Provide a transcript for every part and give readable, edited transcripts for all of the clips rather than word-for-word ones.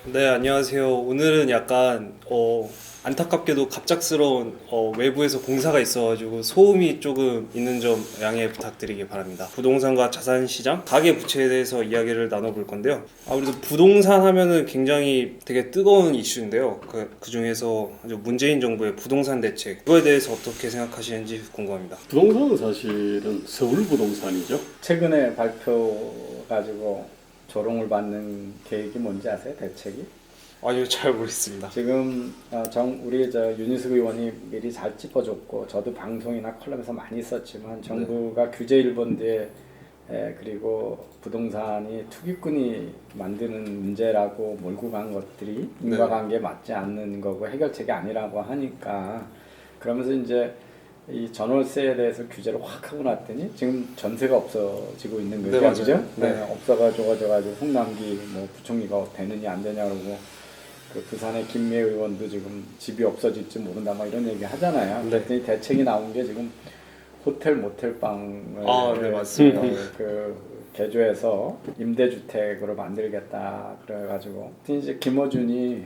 네, 안녕하세요. 오늘은 약간 안타깝게도 갑작스러운 외부에서 공사가 있어가지고 소음이 조금 있는 점 양해 부탁드리기 바랍니다. 부동산과 자산시장, 가계부채에 대해서 이야기를 나눠볼 건데요. 아무래도 부동산 하면은 굉장히 되게 뜨거운 이슈인데요. 그 중에서 아주 문재인 정부의 부동산 대책, 그거에 대해서 어떻게 생각하시는지 궁금합니다. 부동산은 사실은 서울 부동산이죠. 최근에 발표 가지고 조롱을 받는 계획이 뭔지 아세요? 대책이? 아니요, 잘 모르겠습니다. 지금 우리 윤희숙 의원이 미리 잘 짚어줬고 저도 방송이나 컬럼에서 많이 썼지만 정부가 규제 1번지에 그리고 부동산이 투기꾼이 만드는 문제라고 몰고 간 것들이 인과관계에 맞지 않는 거고 해결책이 아니라고 하니까 그러면서 이제 이 전월세에 대해서 규제를 확 하고 났더니 지금 전세가 없어지고 있는 거죠. 네, 맞아요. 그죠? 네. 없어가지고 홍남기 뭐 부총리가 되느냐 안 되냐 그러고 그 부산의 김미애 의원도 지금 집이 없어질지 모른다 뭐 이런 얘기 하잖아요. 네. 그랬더니 대책이 나온 게 지금 호텔 모텔방을 네, 맞습니다. 그 개조해서 임대주택으로 만들겠다 그래가지고 이제 김어준이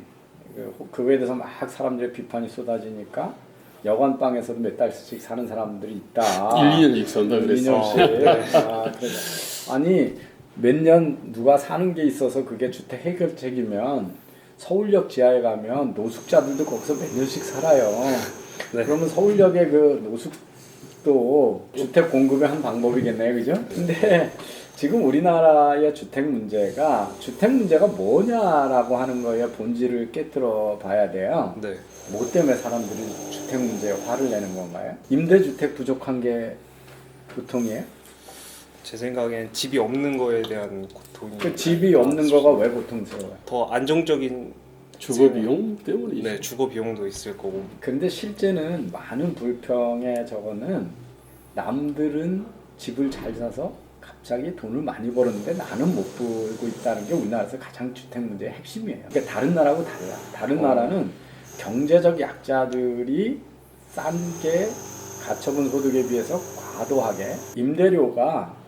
그거에 대해서 막 사람들의 비판이 쏟아지니까 여관방에서도 몇 달씩 사는 사람들이 있다. 1, 2년씩 산다 그랬어. 2년씩. 아니 몇 년 누가 사는 게 있어서 그게 주택 해결책이면 서울역 지하에 가면 노숙자들도 거기서 몇 년씩 살아요. 네. 그러면 서울역의 그 노숙도 주택 공급의 한 방법이겠네요, 그죠? 근데 지금 우리나라의 주택 문제가 뭐냐라고 하는 거에 본질을 깨뜨려 봐야 돼요. 네. 뭐 때문에 사람들이 주택 문제에 화를 내는 건가요? 임대주택 부족한 게 고통이에요? 제 생각엔 집이 없는 거에 대한 고통이 그 집이 없는 거가 왜 고통스러워요? 더 안정적인 주거 비용 때문이죠. 네, 주거 비용도 있을 거고. 근데 실제는 많은 불평의 저거는 남들은 집을 잘 사서 갑자기 돈을 많이 벌었는데 나는 못 벌고 있다는 게 우리나라에서 가장 주택 문제의 핵심이에요. 그러니까 다른 나라하고 달라. 다른 나라는 경제적 약자들이 싼 게 가처분 소득에 비해서 과도하게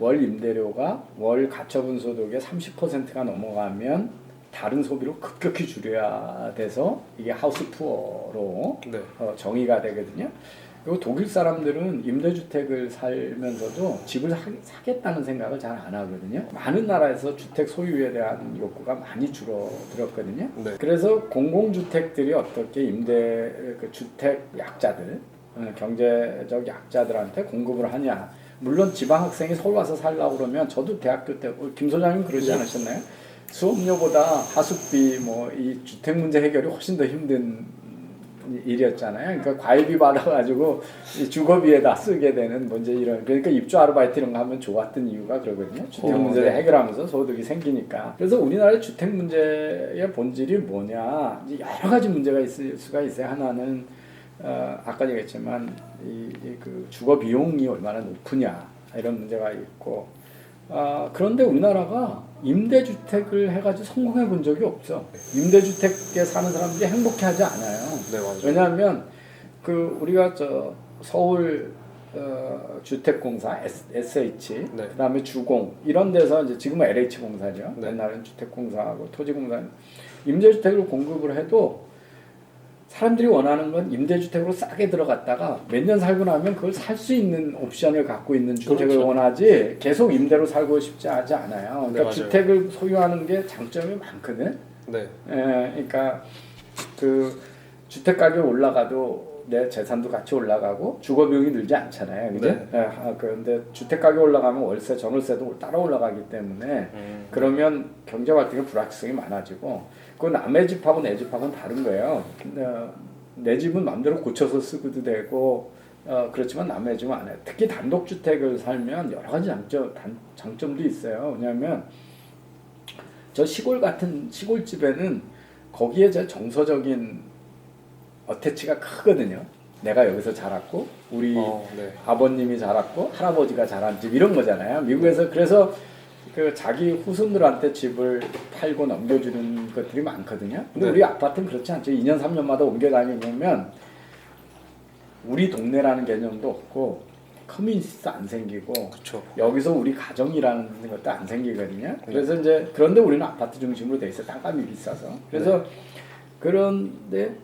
월 임대료가 월 가처분 소득의 30%가 넘어가면 다른 소비로 급격히 줄여야 돼서 이게 하우스 푸어로 네. 정의가 되거든요. 그리고 독일 사람들은 임대주택을 살면서도 집을 사겠다는 생각을 잘 안 하거든요. 많은 나라에서 주택 소유에 대한 욕구가 많이 줄어들었거든요. 네. 그래서 공공주택들이 어떻게 주택 약자들, 경제적 약자들한테 공급을 하냐. 물론 지방 학생이 서울 와서 살려고 그러면 저도 대학교 때 김 소장님 그러지 않으셨나요? 수업료보다 하숙비 이 주택 문제 해결이 훨씬 더 힘든 일이었잖아요. 그러니까 과외비 받아가지고 이 주거비에다 쓰게 되는 문제 이런 그러니까 입주 아르바이트 이런 거 하면 좋았던 이유가 그러거든요. 주택 문제를 네. 해결하면서 소득이 생기니까. 그래서 우리나라의 주택 문제의 본질이 뭐냐? 여러 가지 문제가 있을 수가 있어요. 하나는 아까 얘기했지만 그 주거 비용이 얼마나 높으냐 이런 문제가 있고. 그런데 우리나라가 임대주택을 해가지고 성공해 본 적이 없어. 임대주택에 사는 사람들이 행복해하지 않아요. 네, 맞아요. 왜냐하면 우리가 서울 주택공사 SH, 네. 그다음에 주공 이런 데서 이제 지금은 LH 공사죠. 네. 옛날에는 주택공사하고 토지공사 임대주택을 공급을 해도 사람들이 원하는 건 임대주택으로 싸게 들어갔다가 몇 년 살고 나면 그걸 살 수 있는 옵션을 갖고 있는 주택을 그렇죠. 원하지 계속 임대로 살고 싶지 하지 않아요. 그러니까 네, 주택을 소유하는 게 장점이 많거든. 네. 그러니까 그 주택 가격이 올라가도 내 재산도 같이 올라가고 주거 비용이 늘지 않잖아요, 그죠? 네. 그런데 주택 가격 올라가면 월세, 전월세도 따라 올라가기 때문에 그러면 경제 활동의 불확실성이 많아지고. 그 남의 집하고 내 집하고는 다른 거예요. 내 집은 마음대로 고쳐서 쓰고도 되고 그렇지만 남의 집은 안 해요. 특히 단독주택을 살면 여러 가지 장점도 있어요. 왜냐하면 저 시골 같은 시골집에는 거기에 저 정서적인 어태치가 크거든요. 내가 여기서 자랐고 우리 네. 아버님이 자랐고 할아버지가 자란 집 이런 거잖아요. 미국에서 그래서 그 자기 후손들한테 집을 팔고 넘겨주는 것들이 많거든요. 근데 네. 우리 아파트는 그렇지 않죠. 2년 3년마다 옮겨 다니면 우리 동네라는 개념도 없고 커뮤니티도 안 생기고 그렇죠. 여기서 우리 가정이라는 것도 안 생기거든요. 그래서 이제 그런데 우리는 아파트 중심으로 돼 있어. 땅값이 비싸서. 그래서 그런데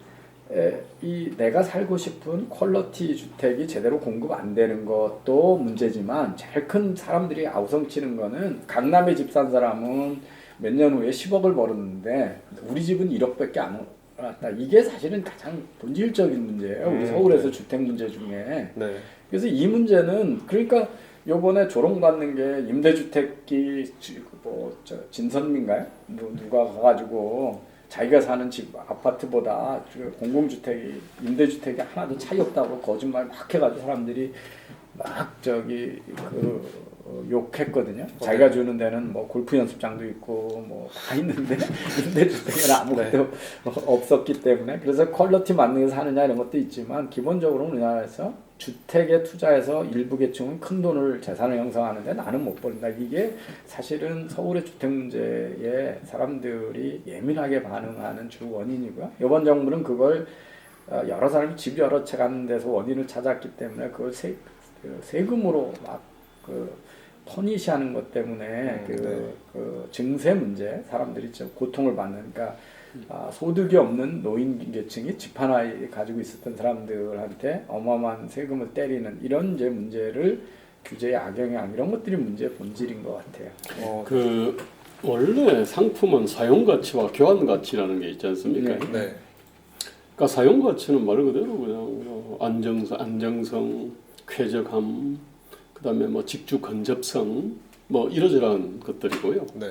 이 내가 살고 싶은 퀄리티 주택이 제대로 공급 안 되는 것도 문제지만 제일 큰 사람들이 아우성치는 거는 강남에 집 산 사람은 몇 년 후에 10억을 벌었는데 우리 집은 1억밖에 안 왔다. 이게 사실은 가장 본질적인 문제예요. 우리 서울에서 주택 문제 중에. 네. 그래서 이 문제는 그러니까 요번에 조롱받는 게 임대주택이 뭐저 진선민가요? 누가 가가지고 자기가 사는 집 아파트보다 공공주택이 임대주택이 하나도 차이 없다고 거짓말 막 해가지고 사람들이 막 저기 욕했거든요. 자기가 주는 데는 뭐 골프 연습장도 있고 뭐 다 있는데 임대주택은 아무것도 없었기 때문에 그래서 퀄리티 맞는 게 사느냐 이런 것도 있지만 기본적으로 우리나라에서 주택에 투자해서 일부 계층은 큰 돈을 재산을 형성하는데 나는 못 버린다. 이게 사실은 서울의 주택 문제에 사람들이 예민하게 반응하는 주 원인이고요. 이번 정부는 그걸 여러 사람이 집 여러 채 가는 데서 원인을 찾았기 때문에 그걸 세금으로 막 퍼니시하는 것 때문에 그 증세 문제 사람들이 좀 고통을 받는 그러니까 소득이 없는 노인 계층이 집 하나 가지고 있었던 사람들한테 어마어마한 세금을 때리는 이런 이제 문제를 규제의 악영향 이런 것들이 문제의 본질인 것 같아요. 그 원래 상품은 사용 가치와 교환 가치라는 게 있지 않습니까? 네. 네. 그러니까 사용 가치는 말 그대로 그냥 안정성, 쾌적함, 그다음에 뭐 직주 근접성, 뭐 이러저러한 것들이고요. 네.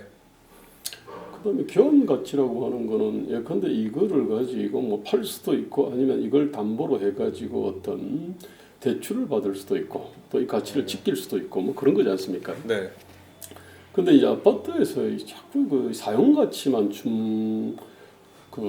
그다음에 교환 가치라고 하는 거는 예컨대 이거를 가지고 뭐 팔 수도 있고 아니면 이걸 담보로 해가지고 어떤 대출을 받을 수도 있고 또 이 가치를 지킬 수도 있고 뭐 그런 거지 않습니까? 네. 근데 이제 아파트에서 자꾸 그 사용 가치만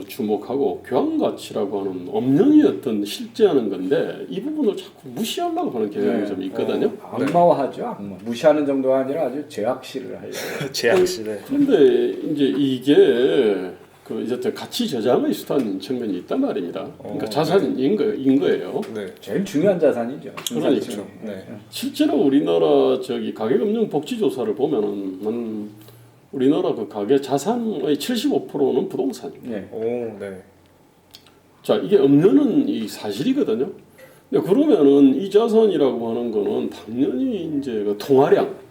주목하고 교환 가치라고 하는 엄연히 어떤 실제하는 건데 이 부분을 자꾸 무시하려고 하는 경향이 좀 있거든요. 악마화하죠. 악마. 무시하는 정도가 아니라 아주 제약시를 하려고. 제약시대. 그런데 이제 이게 그 이제 가치 저장의 수단 측면이 있단 말입니다. 그러니까 자산인 거예요. 네. 제일 중요한 자산이죠. 그러니까. 네. 실제로 우리나라 가계금융 복지조사를 보면은 우리나라 그 가계 자산의 75%는 부동산입니다. 네. 오, 네. 자, 이게 없는 이 사실이거든요. 근데 그러면은 이 자산이라고 하는 거는 당연히 이제 그 통화량.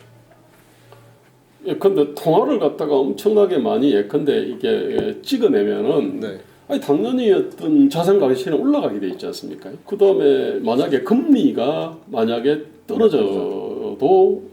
예컨대 통화를 갖다가 엄청나게 많이 예컨대 이게 찍어내면은 네. 아니 당연히 어떤 자산 가치는 올라가게 돼 있지 않습니까? 그 다음에 만약에 금리가 만약에 떨어져도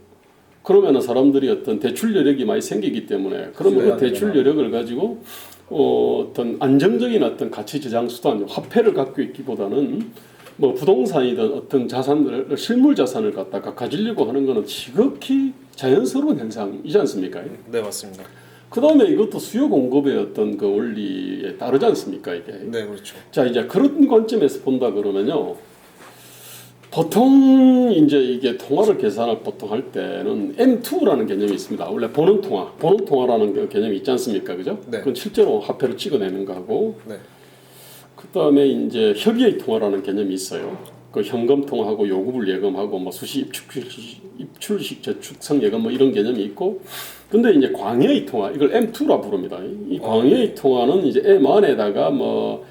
그러면은 사람들이 어떤 대출 여력이 많이 생기기 때문에 그러면 그 대출 여력을 가지고 어떤 안정적인 어떤 가치 저장 수단, 화폐를 갖고 있기보다는 뭐 부동산이든 어떤 자산을 실물 자산을 갖다가 가지려고 하는 거는 지극히 자연스러운 현상이지 않습니까? 네, 맞습니다. 그 다음에 이것도 수요 공급의 어떤 그 원리에 따르지 않습니까 이게? 네, 그렇죠. 자 이제 그런 관점에서 본다 그러면요. 보통 이제 이게 통화를 계산을 보통 할 때는 M2라는 개념이 있습니다. 원래 보는 통화라는 그 개념이 있지 않습니까, 그죠? 네. 그건 실제로 화폐를 찍어내는 거하고, 네. 그 다음에 이제 협의의 통화라는 개념이 있어요. 그 현금 통화하고 요구불 예금하고 뭐 수시 입출식 저축성 예금 뭐 이런 개념이 있고, 근데 이제 광의의 통화 이걸 M2라 부릅니다. 이 광의의 통화는 이제 M 안에다가 뭐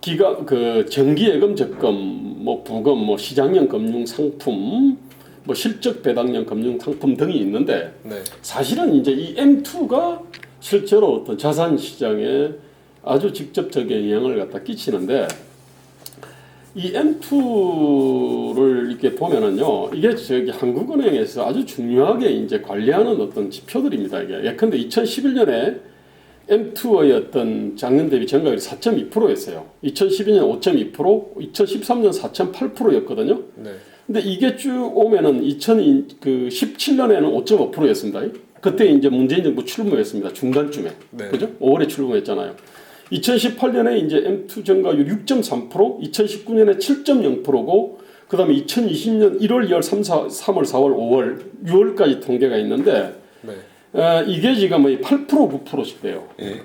정기예금 적금, 뭐 부금, 뭐 시장형 금융 상품, 뭐 실적 배당형 금융 상품 등이 있는데 네. 사실은 이제 이 M2가 실제로 어떤 자산 시장에 아주 직접적인 영향을 갖다 끼치는데 이 M2를 이렇게 보면은요, 이게 한국은행에서 아주 중요하게 이제 관리하는 어떤 지표들입니다. 이게 예컨대 2011년에 M2의 어떤 작년 대비 증가율이 4.2%였어요. 2012년 5.2%, 2013년 4.8%였거든요. 네. 근데 이게 쭉 오면은 2017년에는 5.5%였습니다. 그때 이제 문재인 정부 출범했습니다. 중간쯤에. 네. 그죠? 5월에 출범했잖아요. 2018년에 이제 M2 증가율 6.3%, 2019년에 7.0%고, 그 다음에 2020년 1월, 2월, 3월, 4월, 5월, 6월까지 통계가 있는데, 네. 이게 지금 8%, 9%씩 돼요. 예.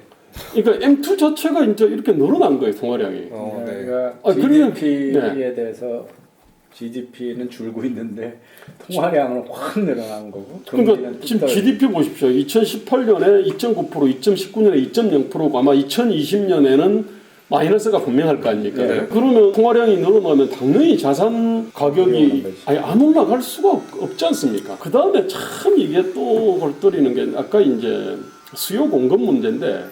그러니까 M2 자체가 이제 이렇게 늘어난 거예요, 통화량이. 네. 그러니까 그러면- GDP에 대해서 GDP는 줄고 있는데 통화량은 확 늘어난 거고. 그러니까 금리는 뚝 지금 떨어지고. GDP 보십시오. 2018년에 2.9%, 2019년에 2.0%고 아마 2020년에는 마이너스가 분명할 거 아닙니까? 네. 그러면 통화량이 늘어나면 당연히 자산 가격이 올라가는 거지. 아예 안 올라갈 수가 없지 않습니까? 그 다음에 참 이게 또 골때리는 게 아까 이제 수요 공급 문제인데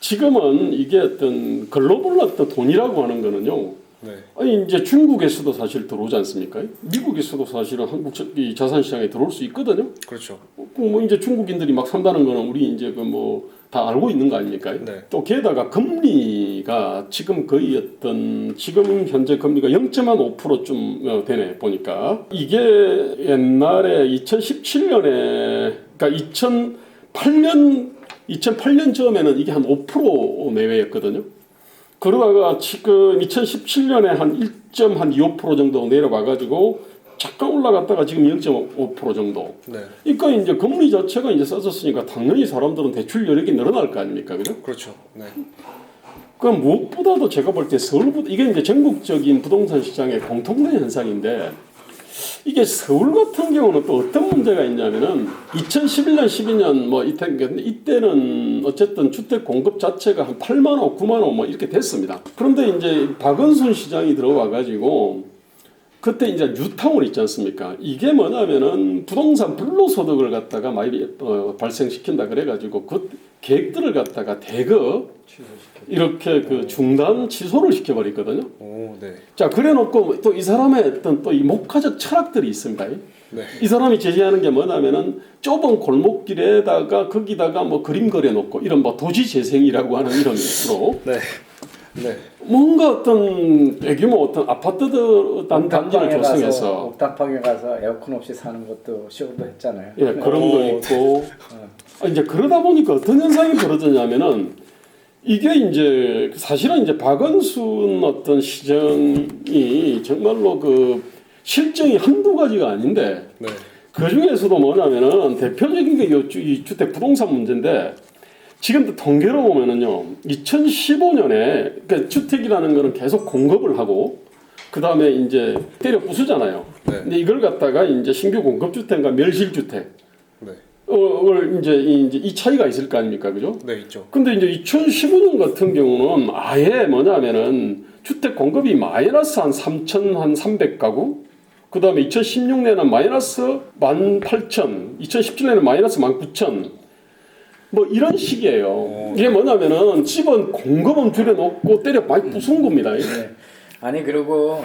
지금은 이게 어떤 글로벌 어떤 돈이라고 하는 거는요. 네. 아니 이제 중국에서도 사실 들어오지 않습니까? 미국에서도 사실은 한국 이 자산 시장에 들어올 수 있거든요. 그렇죠. 뭐 이제 중국인들이 막 산다는 거는 우리 이제 그 뭐 다 알고 있는 거 아닙니까? 네. 또 게다가 금리가 지금 거의 어떤 지금 현재 금리가 0.5%좀 되네 보니까 이게 옛날에 2017년에 그러니까 2008년 즈음에는 이게 한 5% 내외였거든요. 그러다가 지금 2017년에 한 1.25% 정도 내려와가지고 잠깐 올라갔다가 지금 0.5% 정도. 네. 그러니까 이제 금리 자체가 이제 싸졌으니까 당연히 사람들은 대출 여력이 늘어날 거 아닙니까, 그죠? 그렇죠. 네. 그럼 무엇보다도 제가 볼 때 서울보다 이게 이제 전국적인 부동산 시장의 공통된 현상인데 이게 서울 같은 경우는 또 어떤 문제가 있냐면은 2011년, 12년 뭐 이때는 어쨌든 주택 공급 자체가 한 8만 호, 9만 호 뭐 이렇게 됐습니다. 그런데 이제 박원순 시장이 들어와 가지고 그때 이제 뉴타운 있지 않습니까? 이게 뭐냐면은 부동산 불로소득을 갖다가 많이 발생시킨다 그래가지고 그 계획들을 갖다가 대거 이렇게 그 중단 취소를 시켜버렸거든요. 오, 네. 자 그래놓고 또 이 사람의 어떤 또 이 목화적 철학들이 있습니다. 네. 이 사람이 제시하는 게 뭐냐면은 좁은 골목길에다가 거기다가 뭐 그림 그려놓고 이런 뭐 도시 재생이라고 하는 이런 식으로 네. 네. 뭔가 어떤 대규모 어떤 아파트 단지를 조성해서 옥탑방에 가서 에어컨 없이 사는 것도 시도도 했잖아요. 예 그런 거 있고 이제 그러다 보니까 어떤 현상이 벌어졌냐면은 이게 이제 사실은 이제 박원순 어떤 시정이 정말로 그 실정이 한두 가지가 아닌데 네. 그 중에서도 뭐냐면은 대표적인 게 이 주택 부동산 문제인데 지금 통계로 보면은요 2015년에 그러니까 주택이라는 거는 계속 공급을 하고 그 다음에 이제 때려 부수잖아요. 네. 근데 이걸 갖다가 이제 신규 공급 주택과 멸실 주택 네. 을 이제 이 차이가 있을 거 아닙니까, 그죠? 네, 있죠. 근데 이제 2015년 같은 경우는 아예 뭐냐면은 주택 공급이 마이너스 한 3,300가구, 그 다음에 2016년에는 마이너스 18,000, 2017년에는 마이너스 19,000, 뭐 이런 식이에요. 이게 뭐냐면은 집은 공급은 줄여놓고 때려 많이 부순 겁니다. 네. 아니 그리고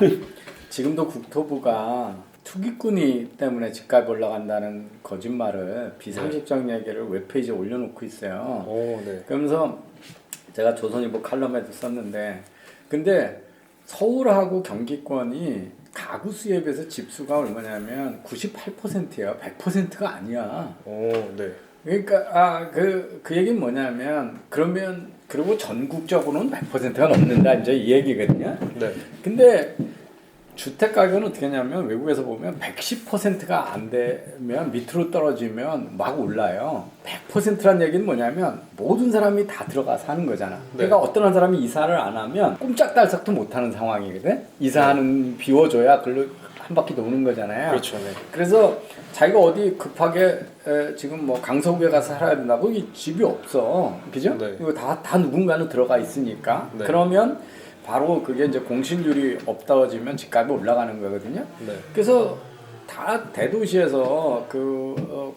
지금도 국토부가 투기꾼이 때문에 집값이 올라간다는 거짓말을 비상식적 얘기를 웹페이지에 올려놓고 있어요. 오, 네. 그러면서 제가 조선일보 칼럼에도 썼는데 근데 서울하고 경기권이 가구 수에 비해서 집수가 얼마냐면 98%야. 100%가 아니야. 오, 네. 그러니까 그 얘기는 뭐냐면 그러면 그리고 전국적으로는 100%가 넘는다 이제 이 얘기거든요. 네. 근데 주택 가격은 어떻게 하냐면 외국에서 보면 110%가 안 되면 밑으로 떨어지면 막 올라요. 100%란 얘기는 뭐냐면 모든 사람이 다 들어가 사는 거잖아. 네. 그러니까 어떤 한 사람이 이사를 안 하면 꼼짝달싹도 못 하는 상황이거든. 이사하는 비워줘야 글로 한 바퀴 도는 거잖아요. 그렇죠. 네. 그래서 자기가 어디 급하게 지금 뭐 강서구에 가서 살아야 된다고 이 집이 없어. 그죠? 네. 이거 다 누군가는 들어가 있으니까. 네. 그러면 바로 그게 이제 공실률이 없다워지면 집값이 올라가는 거거든요. 네. 그래서 다 대도시에서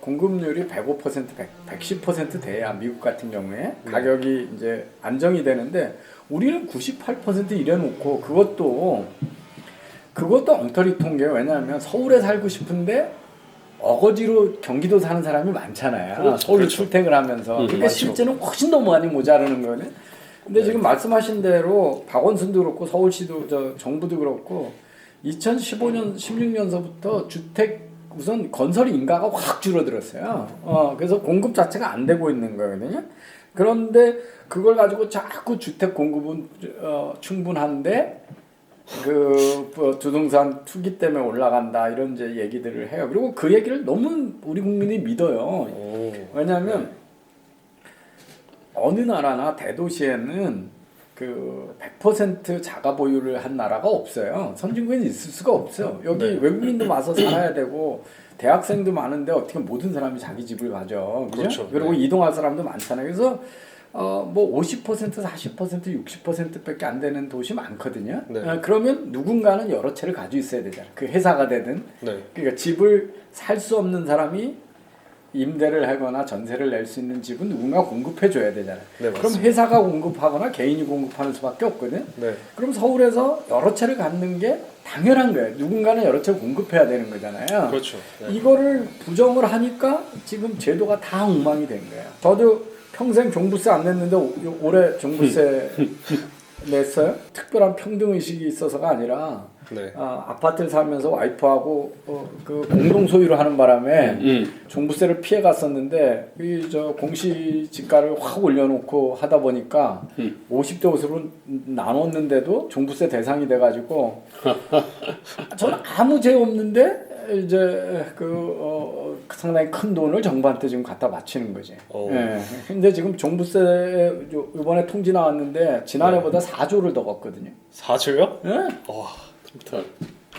공급률이 105%, 110% 돼야 미국 같은 경우에 가격이 이제 안정이 되는데 우리는 98% 이래놓고 그것도 엉터리 통계예요. 왜냐하면 서울에 살고 싶은데 어거지로 경기도 사는 사람이 많잖아요. 그렇죠. 서울로 그렇죠. 출퇴근을 하면서. 그러니까 맞죠. 실제는 훨씬 더 많이 모자라는 거는. 근데 지금 말씀하신 대로 박원순도 그렇고 서울시도 정부도 그렇고 2015년 16년서부터 주택 우선 건설 인가가 확 줄어들었어요. 그래서 공급 자체가 안 되고 있는 거거든요. 그런데 그걸 가지고 자꾸 주택 공급은 충분한데 부동산 투기 때문에 올라간다 이런 이제 얘기들을 해요. 그리고 그 얘기를 너무 우리 국민이 믿어요. 왜냐하면 어느 나라나 대도시에는 그 100% 자가 보유를 한 나라가 없어요. 선진국에는 있을 수가 없어요. 여기 네. 외국인도 와서 살아야 되고 대학생도 많은데 어떻게 모든 사람이 자기 집을 가져. 그죠? 그렇죠. 그리고 네. 이동할 사람도 많잖아요. 그래서 뭐 50%, 40%, 60%밖에 안 되는 도시 많거든요. 네. 그러면 누군가는 여러 채를 가지고 있어야 되잖아요. 그 회사가 되든. 네. 그러니까 집을 살 수 없는 사람이 임대를 하거나 전세를 낼 수 있는 집은 누군가 공급해 줘야 되잖아요. 네, 그럼 맞습니다. 회사가 공급하거나 개인이 공급하는 수밖에 없거든. 네. 그럼 서울에서 여러 채를 갖는 게 당연한 거예요. 누군가는 여러 채를 공급해야 되는 거잖아요. 그렇죠. 네. 이거를 부정을 하니까 지금 제도가 다 엉망이 된 거예요. 저도 평생 종부세 안 냈는데 올해 종부세 냈어요. 특별한 평등 의식이 있어서가 아니라 네. 아파트를 살면서 와이프하고 그 공동 소유를 하는 바람에 종부세를 피해 갔었는데 이 저 공시지가를 확 올려놓고 하다 보니까 50대 50으로 나눴는데도 종부세 대상이 돼가지고 저는 아무 죄 없는데 이제 상당히 큰 돈을 정부한테 지금 갖다 바치는 거지. 예. 근데 지금 종부세 이번에 통지 나왔는데 지난해보다 4조를 더 걷거든요. 4조요? 예? 와.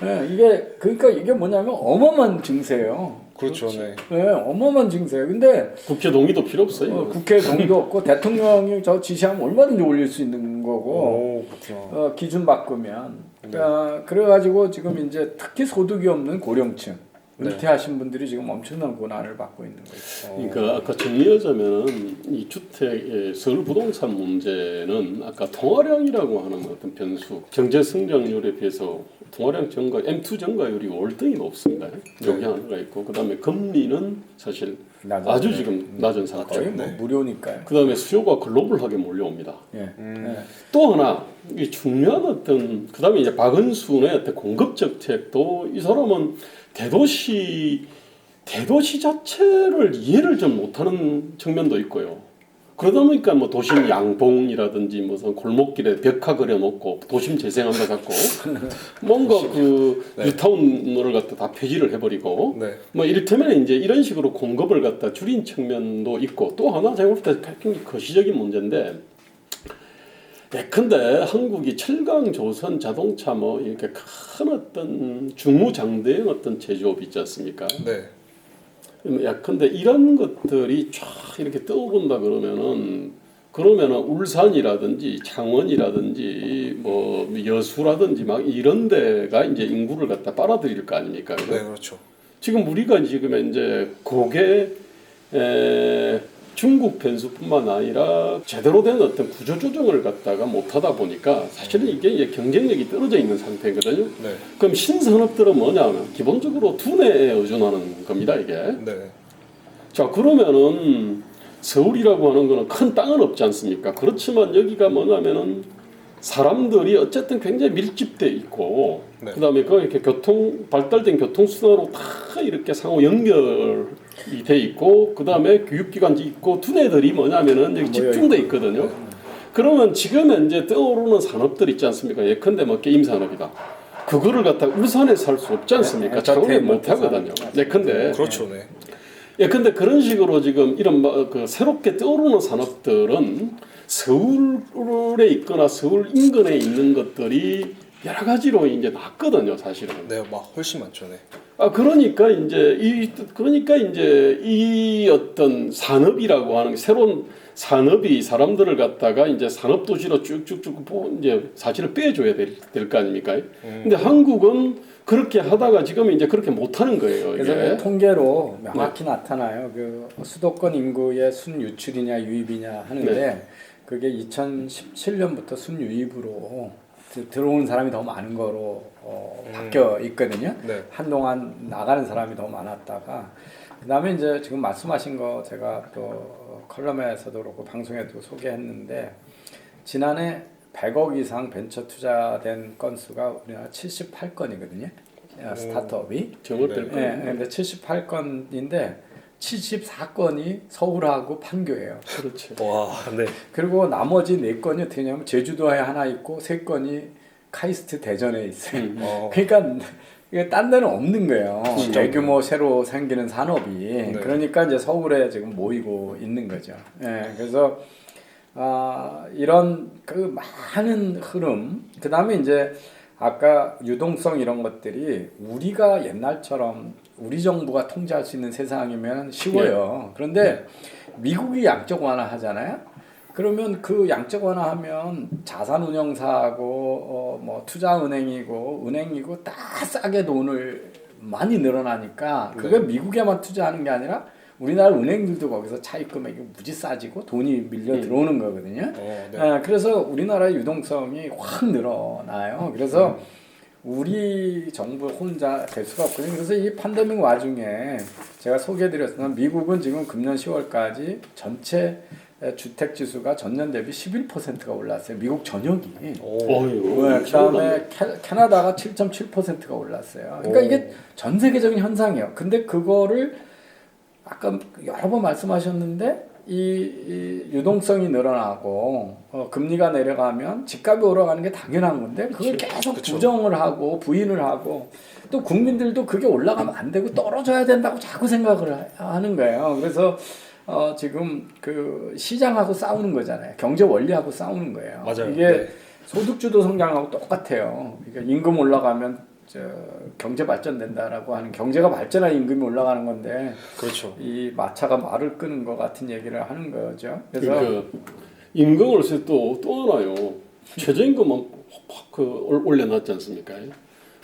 예, 이게 그러니까 이게 뭐냐면 어마어마한 증세예요. 그렇죠. 네. 예, 어마어마한 증세예요. 근데 국회 동의도 필요 없어요. 국회 동의도 없고 대통령이 저 지시하면 얼마든지 올릴 수 있는 거고 오, 그렇구나. 기준 바꾸면 네. 그래가지고 지금 이제 특히 소득이 없는 고령층 네. 은퇴하신 분들이 지금 엄청난 고난을 받고 있는 거죠. 그러니까 아까 정리하자면은 이 주택의 서울 부동산 문제는 아까 통화량이라고 하는 어떤 변수, 경제 성장률에 비해서 통화량 증가, M2 증가율이 월등히 높습니다. 여기 하나가 있고, 그다음에 금리는 사실 아주 지금 낮은 상태. 거의 뭐 무료니까요. 그다음에 수요가 글로벌하게 몰려옵니다. 예. 예. 또 하나 이 중요한 어떤 그다음에 이제 박은순의 어떤 공급 정책도 이 사람은 대도시 자체를 이해를 좀 못하는 측면도 있고요. 그러다 보니까 뭐 도심 양봉이라든지 무슨 골목길에 벽화 그려놓고 도심 재생한다 갖고 뭔가 그 네. 뉴타운을 갖다 다 폐지를 해버리고 네. 뭐 이를테면 이제 이런 식으로 공급을 갖다 줄인 측면도 있고 또 하나 제가 볼 때 굉장히 거시적인 문제인데. 예컨대 한국이 철강, 조선, 자동차 뭐 이렇게 큰 어떤 중무장대형 어떤 제조업 있지 않습니까? 네. 예컨대 이런 것들이 쫙 이렇게 떠오른다 그러면은 울산이라든지 창원이라든지 뭐 여수라든지 막 이런 데가 이제 인구를 갖다 빨아들일 거 아닙니까? 네, 그렇죠. 지금 우리가 지금 이제 그게 중국 변수뿐만 아니라 제대로 된 어떤 구조 조정을 갖다가 못하다 보니까 사실은 이게 이제 경쟁력이 떨어져 있는 상태거든요. 네. 그럼 신산업들은 뭐냐면 기본적으로 두뇌에 의존하는 겁니다, 이게. 네. 자, 그러면은 서울이라고 하는 거는 큰 땅은 없지 않습니까? 그렇지만 여기가 뭐냐면은 사람들이 어쨌든 굉장히 밀집돼 있고 네. 그다음에 그 이렇게 발달된 교통수단으로 다 이렇게 상호 연결이 돼 있고 그다음에 교육기관이 있고 두뇌들이 뭐냐면은 여기 집중돼 있거든요. 그러면 지금 현재 떠오르는 산업들 있지 않습니까? 예컨대 뭐 게임 산업이다. 그거를 갖다 울산에서 할 수 없지 않습니까? 창원에 못 하거든요. 예컨대 그렇죠. 네. 예컨대 그런 식으로 지금 이런 그 새롭게 떠오르는 산업들은 서울에 있거나 서울 인근에 있는 것들이 여러 가지로 이제 낫거든요, 사실은. 네, 막 훨씬 많죠. 네. 그러니까 이제 이 어떤 산업이라고 하는 새로운 산업이 사람들을 갖다가 이제 산업 도시로 쭉쭉쭉 이제 사실을 빼줘야 될 거 아닙니까? 근데 한국은 그렇게 하다가 지금 이제 그렇게 못하는 거예요. 그래서 이게. 그 통계로 명확히 나타나요. 그 수도권 인구의 순유출이냐 유입이냐 하는데 네. 그게 2017년부터 순유입으로 들어오는 사람이 더 많은 거로 바뀌어 있거든요. 네. 한동안 나가는 사람이 더 많았다가 그다음에 이제 지금 말씀하신 거 제가 또 컬럼에서도 그렇고 방송에도 소개했는데 지난해 100억 이상 벤처 투자된 건수가 우리나라 78건이거든요. 스타트업이. 정월될 네. 거예요. 예, 근데 78건인데 74건이 서울하고 판교예요. 그렇죠. 와, 네. 그리고 나머지 4건이 어떻게 냐면 제주도에 하나 있고 3건이 카이스트 대전에 있어요. 그러니까 이게 딴 데는 없는 거예요. 대규모 새로 생기는 산업이. 그러니까 이제 서울에 지금 모이고 있는 거죠. 예, 그래서 이런 그 많은 흐름, 그 다음에 이제 아까 유동성 이런 것들이 우리가 옛날처럼 우리 정부가 통제할 수 있는 세상이면 쉬워요. 그런데 미국이 양적 완화하잖아요. 그러면 그 양적 완화하면 자산운용사하고 뭐 투자은행이고 은행이고 다 싸게 돈을 많이 늘어나니까 그게 미국에만 투자하는 게 아니라 우리나라 은행들도 거기서 차입 금액이 무지 싸지고 돈이 밀려 들어오는 거거든요. 그래서 우리나라의 유동성이 확 늘어나요. 그래서 우리 정부 혼자 될 수가 없거든요. 그래서 이 팬데믹 와중에 제가 소개해드렸지만 미국은 지금 금년 10월까지 전체 주택 지수가 전년 대비 11%가 올랐어요. 미국 전역이. 그다음에 캐나다가 7.7%가 올랐어요. 그러니까 이게 전 세계적인 현상이에요. 근데 그거를 아까 여러 번 말씀하셨는데 이 유동성이 늘어나고 금리가 내려가면 집값이 올라가는 게 당연한 건데 그걸 계속 부정을 하고 부인을 하고 또 국민들도 그게 올라가면 안 되고 떨어져야 된다고 자꾸 생각을 하는 거예요. 그래서 지금 그 시장하고 싸우는 거잖아요. 경제 원리하고 싸우는 거예요. 맞아요. 이게 소득주도 성장하고 똑같아요. 그러니까 임금 올라가면 경제 발전된다라고 하는 경제가 발전해야 임금이 올라가는 건데 그렇죠. 이 마차가 말을 끄는 것 같은 얘기를 하는 거죠. 그래서 그러니까 임금을 또 하나요. 최저임금은 확 올려놨지 않습니까?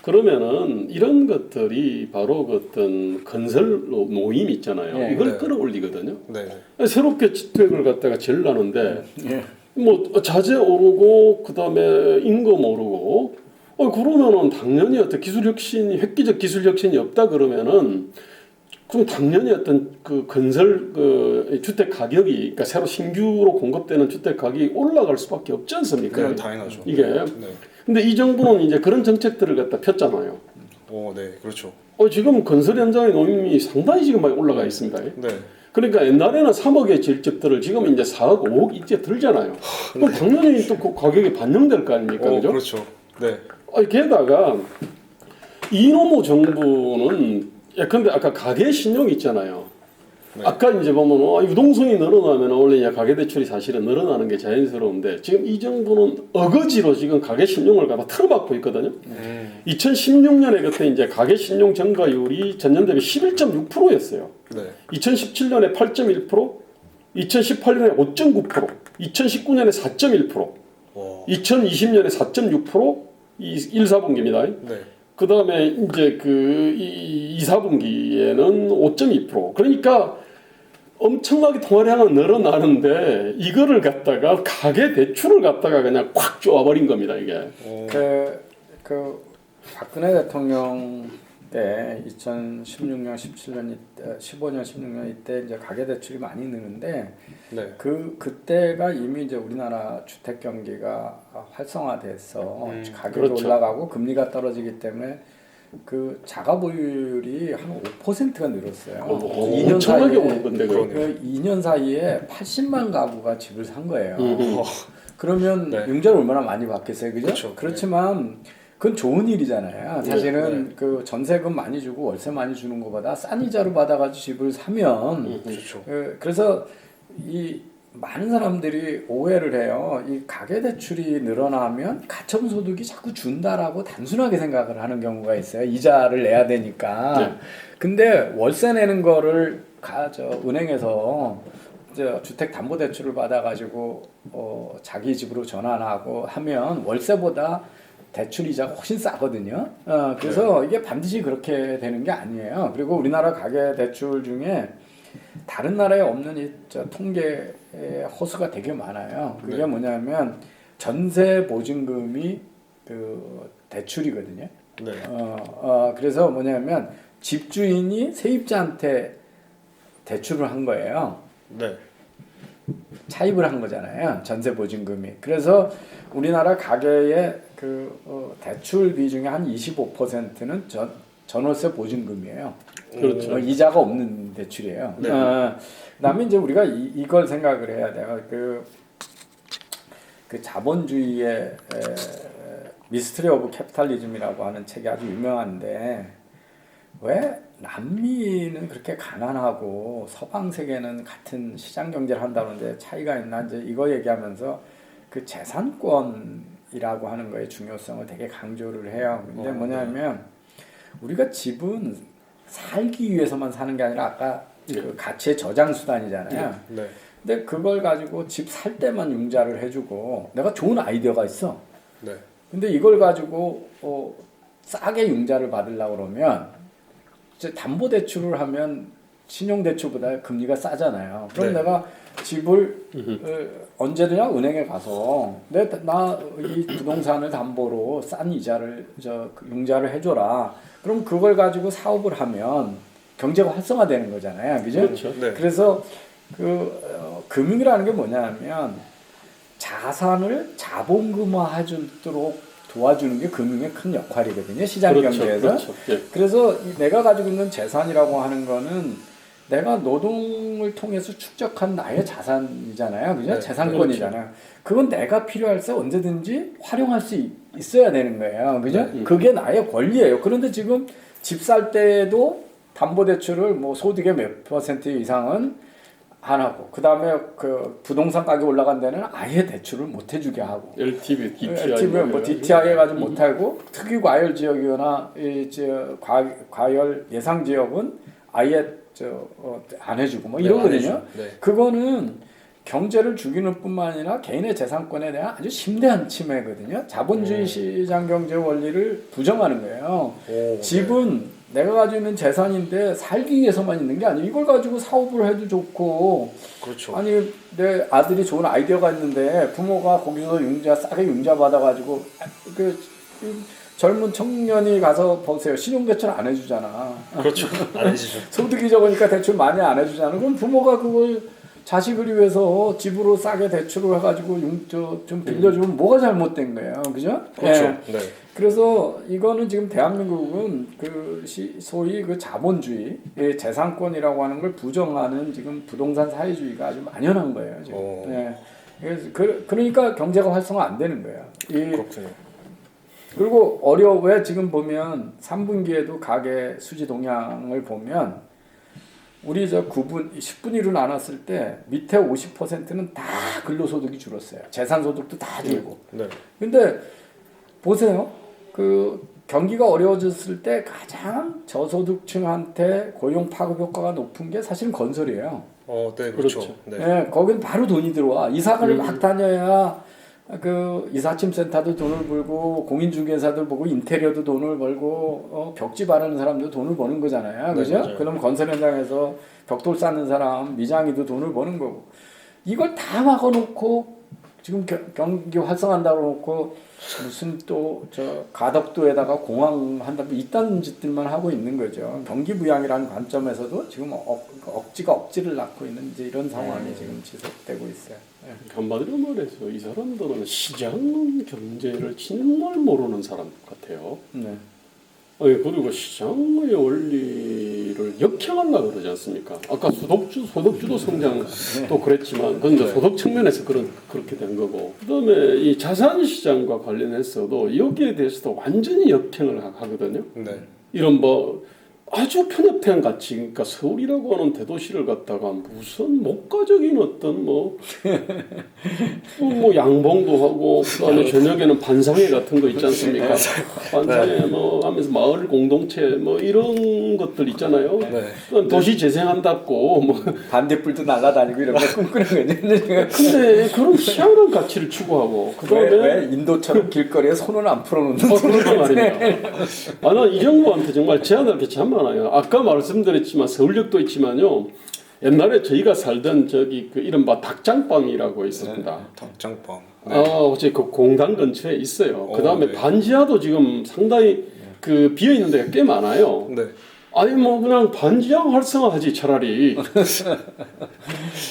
그러면은 이런 것들이 바로 그 어떤 건설 모임 있잖아요. 이걸 끌어올리거든요. 새롭게 주택을 갖다가 지으려는데 뭐 자재 오르고 그다음에 임금 오르고 그러면은 당연히 어떤 기술 혁신이 획기적 기술 혁신이 없다 그러면은 그럼 당연히 어떤 그 건설 그 주택 가격이 그러니까 새로 신규로 공급되는 주택 가격이 올라갈 수밖에 없지 않습니까? 그건 당연하죠. 이게. 근데 이 정부는 이제 그런 정책들을 갖다 폈잖아요. 네, 그렇죠. 지금 건설 현장의 노임이 상당히 지금 많이 올라가 있습니다. 그러니까 옛날에는 3억의 질 집들을 지금 이제 4억, 5억 이제 들잖아요. 그럼 당연히 또 그 가격이 반영될 거 아닙니까? 그죠? 그렇죠. 네. 게다가 이노무 정부는 예컨대 아까 가계 신용 있잖아요. 아까 이제 보면 유동성이 늘어나면 원래 이제 가계 대출이 사실은 늘어나는 게 자연스러운데 지금 이 정부는 어거지로 지금 가계 신용을 갖다 틀어막고 있거든요. 2016년에 그때 이제 가계 신용 증가율이 전년 대비 11.6%였어요. 2017년에 8.1%, 2018년에 5.9%, 2019년에 4.1%, 2020년에 4.6%, 1, 4분기입니다. 그 다음에 이제 그 2, 4분기에는 5.2%. 그러니까 엄청나게 통화량은 늘어나는데 이거를 갖다가 가계 대출을 갖다가 그냥 콱 쪼아버린 겁니다 이게. 그 박근혜 대통령 때 2016년, 17년 이때, 15년, 16년 이때 이제 가계 대출이 많이 느는데 그때가 이미 이제 우리나라 주택 경기가 활성화돼서 가격이 올라가고 금리가 떨어지기 때문에 그 자가 보유율이 한 5%가 늘었어요. 2년 사이에 오른 건데 그 2년 사이에 80만 가구가 집을 산 거예요. 그러면 융자를 얼마나 많이 받겠어요, 그죠? 그렇지만 그건 좋은 일이잖아요. 사실은 그 전세금 많이 주고 월세 많이 주는 것보다 싼 이자로 받아가지고 집을 사면 그래서 이 많은 사람들이 오해를 해요. 이 가계대출이 늘어나면 가처분소득이 자꾸 준다라고 단순하게 생각을 하는 경우가 있어요. 이자를 내야 되니까. 근데 월세 내는 거를 은행에서 주택담보대출을 받아가지고 자기 집으로 전환하고 하면 월세보다 대출 이자가 훨씬 싸거든요. 그래서 이게 반드시 그렇게 되는 게 아니에요. 그리고 우리나라 가계대출 중에 다른 나라에 없는 이 통계 호수가 되게 많아요. 그게 뭐냐면 전세 보증금이 그 대출이거든요. 그래서 뭐냐면 집주인이 세입자한테 대출을 한 거예요. 차입을 한 거잖아요. 전세 보증금이. 그래서 우리나라 가계의 그 대출 비중의 한 25%는 전월세 보증금이에요. 그렇죠. 이자가 없는 대출이에요. 그다음에 이제 우리가 이걸 생각을 해야 돼요. 그 자본주의의 미스트리 오브 캐피탈리즘이라고 하는 책이 아주 유명한데 왜 남미는 그렇게 가난하고 서방 세계는 같은 시장 경제를 한다는데 차이가 있나 이제 이거 얘기하면서 그 재산권이라고 하는 거의 중요성을 되게 강조를 해요. 근데 뭐냐면 우리가 집은 살기 위해서만 사는 게 아니라 아까 그 가치의 저장 수단이잖아요. 네. 근데 그걸 가지고 집 살 때만 융자를 해주고 내가 좋은 아이디어가 있어. 네. 근데 이걸 가지고 싸게 융자를 받으려고 그러면 이제 담보대출을 하면 신용대출보다 금리가 싸잖아요. 그럼 네. 내가 집을 언제든지 은행에 가서 나 이 부동산을 담보로 싼 이자를 융자를 해줘라. 그럼 그걸 가지고 사업을 하면 경제가 활성화되는 거잖아요, 그죠? 그렇죠. 네. 그래서 금융이라는 게 뭐냐면 자산을 자본금화해주도록 도와주는 게 금융의 큰 역할이거든요, 시장 그렇죠. 경제에서. 그렇죠. 예. 그래서 내가 가지고 있는 재산이라고 하는 거는 내가 노동을 통해서 축적한 나의 자산이잖아요, 그죠? 네, 재산권이잖아요. 그건 내가 필요할 때 언제든지 활용할 수 있어야 되는 거예요, 그죠? 네. 그게 나의 권리예요. 그런데 지금 집 살 때도 담보대출을 뭐 소득의 몇 퍼센트 이상은 안 하고, 그 다음에 그 부동산 가격 올라간 데는 아예 대출을 못 해주게 하고, LTV, DTI, LTV 뭐 DTI 해가지고 못 하고, 특히 과열 지역이거나 과열 예상 지역은 아예 안 해주고 뭐 네, 이러거든요. 안 해주죠. 네. 그거는 경제를 죽이는 뿐만 아니라 개인의 재산권에 대한 아주 심대한 침해거든요. 자본주의 시장 경제 원리를 부정하는 거예요. 오, 집은 내가 가지고 있는 재산인데 살기 위해서만 있는 게 아니에요. 이걸 가지고 사업을 해도 좋고, 그렇죠. 아니 내 아들이 좋은 아이디어가 있는데 부모가 거기서 싸게 융자 받아가지고 젊은 청년이 가서 보세요. 신용대출 안 해주잖아. 그렇죠. 안 해주죠. 소득이 적으니까 대출 많이 안 해주잖아. 그럼 부모가 그걸 자식을 위해서 집으로 싸게 대출을 해가지고 좀 빌려주면 뭐가 잘못된 거예요, 그죠? 그렇죠. 예. 네. 그래서 이거는 지금 대한민국은 소위 그 자본주의, 재산권이라고 하는 걸 부정하는 지금 부동산 사회주의가 아주 만연한 거예요, 지금. 예. 그래서 그러니까 경제가 활성화 안 되는 거예요. 그렇군요. 그리고 왜 지금 보면 3분기에도 가계 수지 동향을 보면 우리 10분위로 나눴을 때 밑에 50%는 다 근로소득이 줄었어요. 재산소득도 다 줄고. 네. 근데 보세요. 경기가 어려워졌을 때 가장 저소득층한테 고용 파급 효과가 높은 게 사실은 건설이에요. 네, 그렇죠. 그렇죠. 네. 네, 거긴 바로 돈이 들어와. 이사가를 막 다녀야 이사침 센터도 돈을 벌고, 공인중개사들 보고 인테리어도 돈을 벌고, 벽지 바르는 사람도 돈을 버는 거잖아요, 네, 그죠? 맞아요. 그럼 건설 현장에서 벽돌 쌓는 사람, 미장이도 돈을 버는 거고, 이걸 다 막아놓고 지금 경기 활성화한다고 놓고 무슨 가덕도에다가 공항 한다고 이딴 짓들만 하고 있는 거죠. 경기 부양이라는 관점에서도 지금 억지가 억지를 낳고 있는 이제 이런 상황이 지금 지속되고 있어요. 네. 한마디로 말해서 이 사람들은 시장 경제를 정말 모르는 사람 같아요. 네. 그리고 시장의 원리를 역행하려고 그러지 않습니까? 아까 소득주도 성장도 그랬지만, 그건 이제 소득 측면에서 그렇게 된 거고. 그다음에 이 자산 시장과 관련해서도 여기에 대해서도 완전히 역행을 하거든요. 네. 이런 아주 편협한 가치, 그러니까 서울이라고 하는 대도시를 갖다가 무슨 목가적인 어떤 양봉도 하고, 그다음에 저녁에는 반상회 같은 거 있지 않습니까? 반상회 하면서 마을 공동체 이런 것들 있잖아요. 네. 도시 재생한다고 반딧불도 날아다니고 이런 거 꿈꾸는 거죠. 근데 그런 희한한 가치를 추구하고, 그다음에 왜 인도처럼 길거리에 손을 안 풀어놓는 그런 말입니다. 난 이 정부한테 정말 제안할 게 참 많아요. 아까 말씀드렸지만 서울역도 있지만요. 옛날에 저희가 살던 이른바 닭장방이라고 있습니다. 닭장방. 어제 그 공단 근처에 있어요. 그다음에 네. 반지하도 지금 상당히 비어 있는 데가 꽤 많아요. 네. 아니 그냥 반지하 활성화하지 차라리.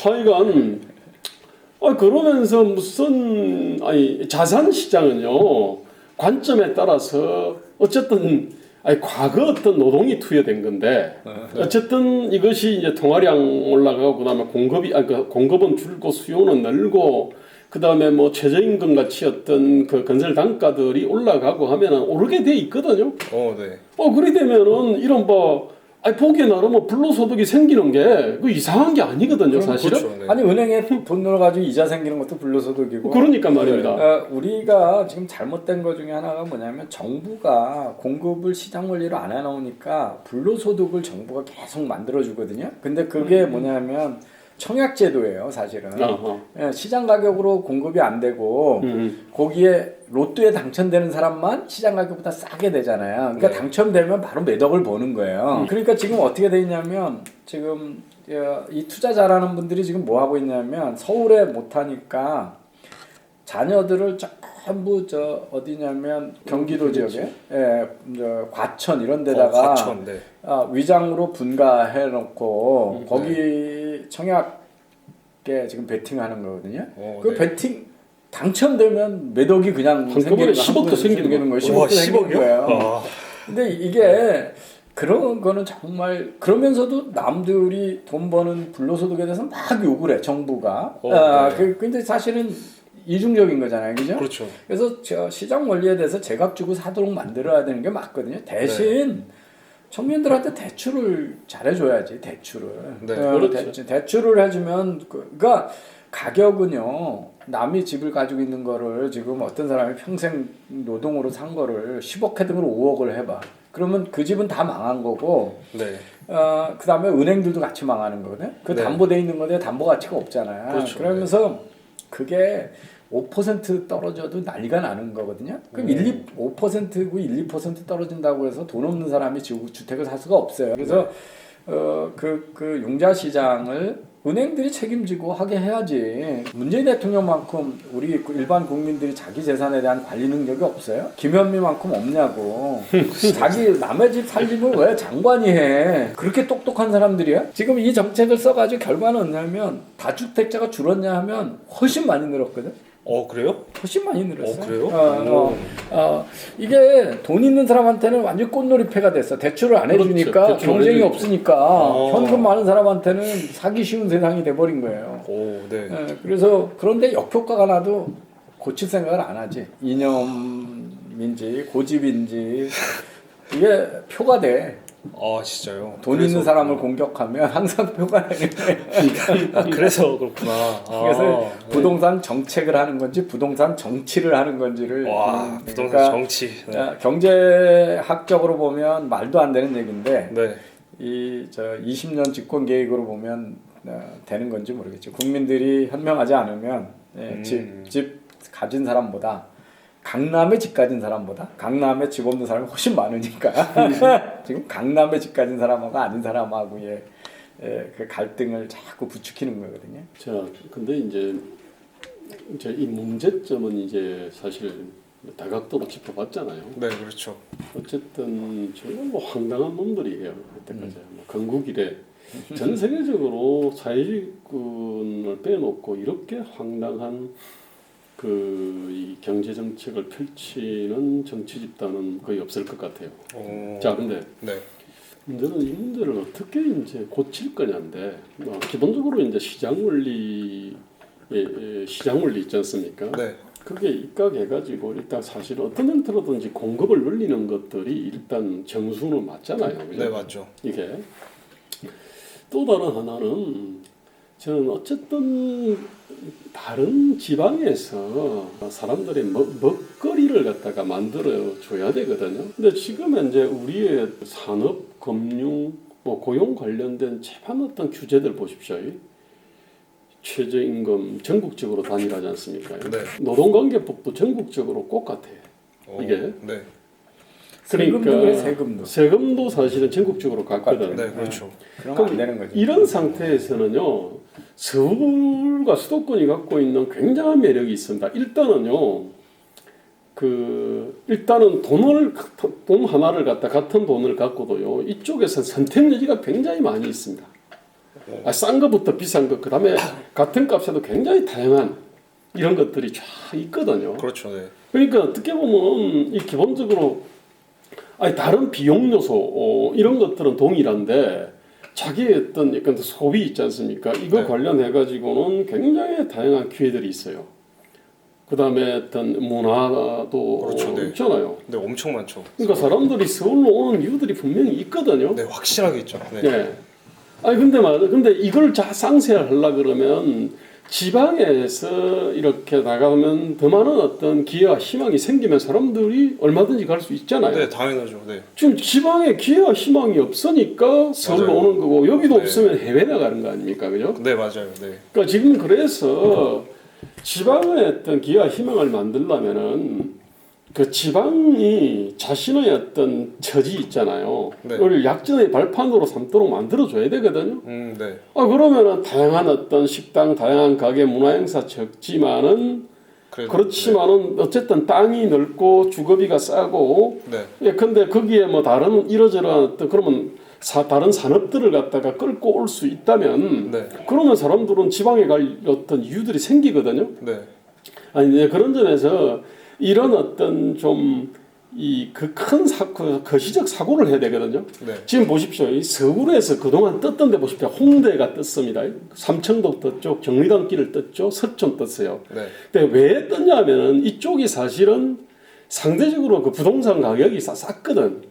하여간 그러면서 무슨 자산 시장은요. 관점에 따라서 어쨌든 과거 어떤 노동이 투여된 건데 어쨌든 이것이 이제 통화량 올라가고 그다음에 공급은 줄고 수요는 늘고 그다음에 뭐 최저임금 같이 어떤 그 건설 단가들이 올라가고 하면은 오르게 돼 있거든요. 네. 그리 되면은 이런 보기에 나름 불로소득이 생기는 게 그 이상한 게 아니거든요, 사실은. 그렇죠. 네. 아니 은행에 돈 넣어가지고 이자 생기는 것도 불로소득이고. 그러니까 말입니다. 우리가 지금 잘못된 것 중에 하나가 뭐냐면 정부가 공급을 시장 원리로 안 해놓으니까 불로소득을 정부가 계속 만들어주거든요. 근데 그게 뭐냐면 청약제도예요, 사실은. 예, 시장 가격으로 공급이 안 되고 거기에 로또에 당첨되는 사람만 시장 가격보다 싸게 되잖아요. 그러니까 네. 당첨되면 바로 몇 억을 버는 거예요. 그러니까 지금 어떻게 돼 있냐면 지금 이 투자 잘하는 분들이 지금 뭐 하고 있냐면 서울에 못 하니까 자녀들을 전부 어디냐면 경기도 지역에 과천 이런 데다가 과천, 네. 위장으로 분가해 놓고 거기 청약에 지금 베팅하는 거거든요. 그 네. 베팅 당첨되면 몇 억이 그냥 한꺼번에 10억도 생기는 거예요. 우와, 10억도 생기는 10억이요? 거예요. 근데 이게 그런 거는 정말 그러면서도 남들이 돈 버는 불로소득에 대해서 막 욕을 해 정부가. 네. 근데 사실은 이중적인 거잖아요, 그죠? 그렇죠. 그래서 시장 원리에 대해서 제각 주고 사도록 만들어야 되는 게 맞거든요. 대신 청년들한테 대출을 잘해줘야지 대출을. 네, 그렇죠. 대출을 해주면 그러니까 가격은요. 남이 집을 가지고 있는 거를 지금 어떤 사람이 평생 노동으로 산 거를 10억 해등으로 5억을 해봐. 그러면 그 집은 다 망한 거고. 네. 그 다음에 은행들도 같이 망하는 거거든. 그 네. 담보돼 있는 건데 담보 가치가 없잖아요. 그렇죠. 그러면서 그게 5% 떨어져도 난리가 나는 거거든요. 그럼 5%고 1-2% 떨어진다고 해서 돈 없는 사람이 주택을 살 수가 없어요. 그래서 그 융자 시장을 은행들이 책임지고 하게 해야지. 문재인 대통령만큼 우리 일반 국민들이 자기 재산에 대한 관리 능력이 없어요? 김현미만큼 없냐고. 자기 남의 집 살림을 왜 장관이 해? 그렇게 똑똑한 사람들이야? 지금 이 정책을 써가지고 결과는 뭐냐면 다주택자가 줄었냐 하면 훨씬 많이 늘었거든. 그래요? 훨씬 많이 늘었어요. 그래요? 이게 돈 있는 사람한테는 완전 꽃놀이패가 됐어. 대출을 안 해주니까 그렇죠. 대출 안 경쟁이 해주니까. 없으니까 현금 많은 사람한테는 사기 쉬운 세상이 돼버린 거예요. 네. 그래서 그런데 역효과가 나도 고칠 생각을 안 하지. 이념인지 고집인지 이게 표가 돼. 진짜요? 돈 있는 사람을 공격하면 항상 표가 되는 거예요. 그래서 그렇구나. 그래서 부동산 정책을 하는 건지 부동산 정치를 하는 건지를 부동산 그러니까 정치. 네. 경제학적으로 보면 말도 안 되는 얘기인데 네. 20년 집권 계획으로 보면 되는 건지 모르겠죠. 국민들이 현명하지 않으면 집 가진 사람보다 강남에 집 가진 사람보다 강남에 집 없는 사람이 훨씬 많으니까 지금 강남에 집 가진 사람하고 아닌 사람하고의 그 갈등을 자꾸 부추기는 거거든요. 자, 근데 이제 이 문제점은 이제 사실 다각도로 짚어봤잖아요. 네, 그렇죠. 어쨌든 정말 황당한 놈들이에요. 그때까지 건국 이래 전 세계적으로 사회주의군을 빼놓고 이렇게 황당한 이 경제 정책을 펼치는 정치 집단은 거의 없을 것 같아요. 자, 근데 네. 문제는 이 문제를 어떻게 이제 고칠 거냐인데 기본적으로 이제 시장 원리 있지 않습니까? 네. 그게 입각해가지고 일단 사실 어떤 형태로든지 공급을 늘리는 것들이 일단 정수는 맞잖아요. 그죠? 네, 맞죠. 이게 또 다른 하나는 저는 어쨌든 다른 지방에서 사람들의 먹거리를 갖다가 만들어 줘야 되거든요. 근데 지금 현재 우리의 산업, 금융, 고용 관련된 제반 어떤 규제들 보십시오. 최저임금 전국적으로 단일하지 않습니까? 네. 노동관계법도 전국적으로 똑같아요. 이게. 네. 세금도 그래, 세금도 사실은 전국적으로 같거든. 네, 그렇죠. 그러면 안 되는 거죠. 이런 상태에서는요, 서울과 수도권이 갖고 있는 굉장한 매력이 있습니다. 일단은요, 일단은 돈 하나를 갖다 같은 돈을 갖고도요, 이쪽에서 선택 여지가 굉장히 많이 있습니다. 싼 것부터 비싼 것, 그 다음에 같은 값에도 굉장히 다양한 이런 것들이 쫙 있거든요. 그렇죠. 네. 그러니까 어떻게 보면 이 기본적으로 다른 비용 요소 이런 것들은 동일한데 자기의 어떤 약간 소비 있지 않습니까? 이거 네. 관련해 가지고는 굉장히 다양한 기회들이 있어요. 그다음에 어떤 문화도 그렇죠, 네. 있잖아요. 네, 엄청 많죠. 그러니까 사람들이 서울로 오는 이유들이 분명히 있거든요. 네, 확실하게 있죠. 네. 예. 아니 근데 이걸 쌍세하려 그러면 지방에서 이렇게 나가면 더 많은 어떤 기회와 희망이 생기면 사람들이 얼마든지 갈 수 있잖아요. 네, 당연하죠. 네. 지금 지방에 기회와 희망이 없으니까 서울로 맞아요. 오는 거고 여기도 네. 없으면 해외 나가는 거 아닙니까, 그죠? 네, 맞아요. 네. 그러니까 지금 그래서 지방의 어떤 기회와 희망을 만들려면은 그 지방이 자신의 어떤 처지 있잖아요. 네. 그걸 약전의 발판으로 삼도록 만들어줘야 되거든요. 네. 그러면은 다양한 어떤 식당, 다양한 가게, 문화행사 적지만은 그래도, 그렇지만은 어쨌든 땅이 넓고 주거비가 싸고 네. 예, 근데 거기에 뭐 다른 이러저러한 어떤 그러면 다른 산업들을 갖다가 끌고 올 수 있다면 네. 그러면 사람들은 지방에 갈 어떤 이유들이 생기거든요. 네. 아니 이제 그런 점에서 이런 어떤 좀 이 그 큰 사고 거시적 사고를 해야 되거든요. 네. 지금 보십시오. 이 서울에서 그동안 떴던 데 보십시오. 홍대가 떴습니다. 삼청도 떴죠. 경리단길을 떴죠. 서촌 떴어요. 네. 근데 왜 떴냐면은 이쪽이 사실은 상대적으로 그 부동산 가격이 쌌거든.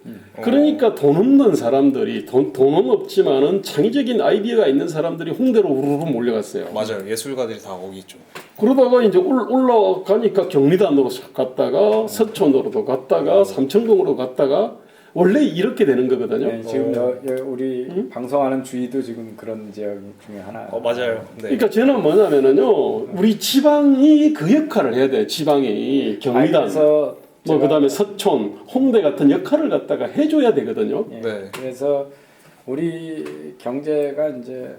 그러니까 돈 없는 사람들이 돈은 없지만은 창의적인 아이디어가 있는 사람들이 홍대로 우르르 몰려갔어요. 맞아요. 예술가들이 다 거기 있죠. 그러다가 이제 올라가니까 경리단으로 갔다가 서촌으로도 갔다가 삼청동으로 갔다가 원래 이렇게 되는 거거든요. 네, 지금 우리 방송하는 주위도 지금 그런 지역 중에 하나. 맞아요. 네. 그러니까 저는 뭐냐면은요, 우리 지방이 그 역할을 해야 돼. 지방이 경리단, 그래서 뭐 그다음에 서촌, 홍대 같은 역할을 갖다가 해줘야 되거든요. 예, 네. 그래서 우리 경제가 이제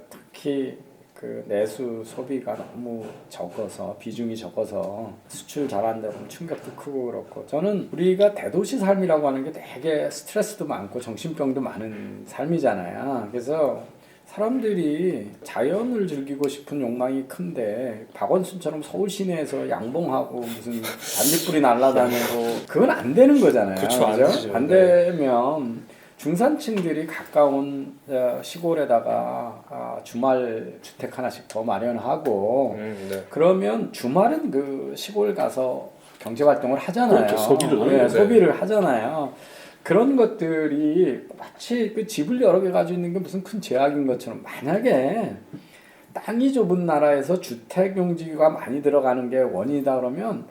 특히 그 내수 소비가 너무 적어서 비중이 적어서 수출 잘한다 보면 충격도 크고 그렇고 저는 우리가 대도시 삶이라고 하는 게 되게 스트레스도 많고 정신병도 많은 삶이잖아요. 그래서 사람들이 자연을 즐기고 싶은 욕망이 큰데 박원순처럼 서울 시내에서 양봉하고 무슨 반딧불이 날아다니고 그건 안 되는 거잖아요. 그쵸, 안 그죠? 되죠. 안 되면 중산층들이 가까운 시골에다가 주말 주택 하나씩 더 마련하고 네. 그러면 주말은 그 시골 가서 경제 활동을 하잖아요. 그렇죠. 소비를 하는 네, 거죠. 소비를 하잖아요. 그런 것들이 마치 그 집을 여러 개 가지고 있는 게 무슨 큰 제약인 것처럼 만약에 땅이 좁은 나라에서 주택 용지가 많이 들어가는 게 원인이다 그러면